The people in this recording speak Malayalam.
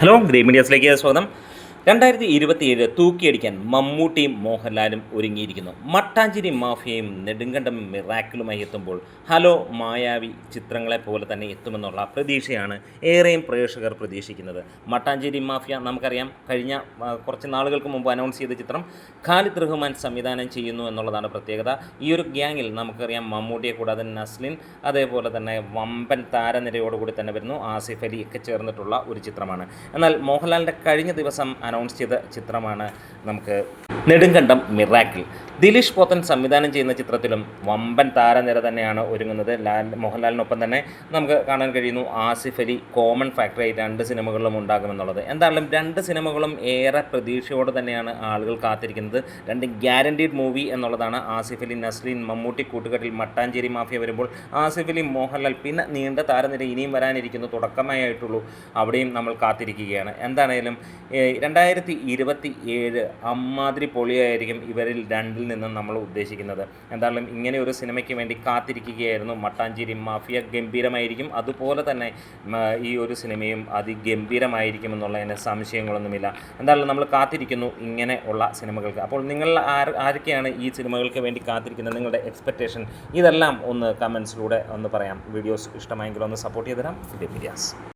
ഹലോ ഗ്രീൻ മീഡിയാസിലേക്ക് സ്വാഗതം. 2027 തൂക്കിയടിക്കാൻ മമ്മൂട്ടിയും മോഹൻലാലും ഒരുങ്ങിയിരിക്കുന്നു. മട്ടാഞ്ചേരി മാഫിയയും നെടുങ്കണ്ടം മിറാക്കിളുമായി എത്തുമ്പോൾ ഹലോ മായാവി ചിത്രങ്ങളെ പോലെ തന്നെ എത്തുമെന്നുള്ള പ്രതീക്ഷയാണ് ഏറെയും പ്രേക്ഷകർ പ്രതീക്ഷിക്കുന്നത്. മട്ടാഞ്ചേരി മാഫിയ നമുക്കറിയാം, കഴിഞ്ഞ കുറച്ച് നാളുകൾക്ക് മുമ്പ് അനൗൺസ് ചെയ്ത ചിത്രം ഖാലിദ് റഹ്മാൻ സംവിധാനം ചെയ്യുന്നു എന്നുള്ളതാണ് പ്രത്യേകത. ഈ ഒരു ഗ്യാങ്ങിൽ നമുക്കറിയാം മമ്മൂട്ടിയെ കൂടാതെ നസ്ലിൻ, അതേപോലെ തന്നെ വമ്പൻ താരനിരയോടുകൂടി തന്നെ വരുന്നു. ആസിഫ് അലി ഒക്കെ ചേർന്നിട്ടുള്ള ഒരു ചിത്രമാണ്. എന്നാൽ മോഹൻലാലിൻ്റെ കഴിഞ്ഞ ദിവസം അനൗൺസ് ചെയ്ത ചിത്രമാണ് നമുക്ക് നെടുങ്കണ്ടം മിറാക്കിൾ. ദിലീഷ് പോത്തൻ സംവിധാനം ചെയ്യുന്ന ചിത്രത്തിലും വമ്പൻ താരനിര തന്നെയാണ് ഒരുങ്ങുന്നത്. മോഹൻലാലിനൊപ്പം തന്നെ നമുക്ക് കാണാൻ കഴിയുന്നു ആസിഫ് അലി കോമൺ ഫാക്ടറായി 2 സിനിമകളിലും ഉണ്ടാകുമെന്നുള്ളത്. എന്തായാലും 2 സിനിമകളും ഏറെ പ്രതീക്ഷയോടെ തന്നെയാണ് ആളുകൾ കാത്തിരിക്കുന്നത്. 2 ഗ്യാരണ്ടീഡ് മൂവി എന്നുള്ളതാണ്. ആസിഫ് അലി, നസ്ലിൻ, മമ്മൂട്ടി കൂട്ടുകെട്ടിൽ മട്ടാഞ്ചേരി മാഫിയ വരുമ്പോൾ ആസിഫ് അലി, മോഹൻലാൽ, പിന്നെ നീണ്ട താരനിര ഇനിയും വരാനിരിക്കുന്നു. തുടക്കമായിട്ടുള്ളൂ, അവിടെയും നമ്മൾ കാത്തിരിക്കുകയാണ്. എന്താണേലും 2027 അമ്മാതിരി പൊളിയായിരിക്കും ഇവരിൽ 2-ൽ നിന്നും നമ്മൾ ഉദ്ദേശിക്കുന്നത്. എന്തായാലും ഇങ്ങനെ ഒരു സിനിമയ്ക്ക് വേണ്ടി കാത്തിരിക്കുകയായിരുന്നു. മട്ടാഞ്ചേരി മാഫിയ ഗംഭീരമായിരിക്കും, അതുപോലെ തന്നെ ഈ ഒരു സിനിമയും അതിഗംഭീരമായിരിക്കും എന്നുള്ളതിന് സംശയങ്ങളൊന്നുമില്ല. എന്തായാലും നമ്മൾ കാത്തിരിക്കുന്നു ഇങ്ങനെ ഉള്ള സിനിമകൾക്ക്. അപ്പോൾ നിങ്ങൾ ആരൊക്കെയാണ് ഈ സിനിമകൾക്ക് വേണ്ടി കാത്തിരിക്കുന്നത്? നിങ്ങളുടെ എക്സ്പെക്റ്റേഷൻ ഇതെല്ലാം ഒന്ന് കമൻസിലൂടെ ഒന്ന് പറയാം. വീഡിയോസ് ഇഷ്ടമായെങ്കിൽ ഒന്ന് സപ്പോർട്ട് ചെയ്ത് തരാം. Green medias.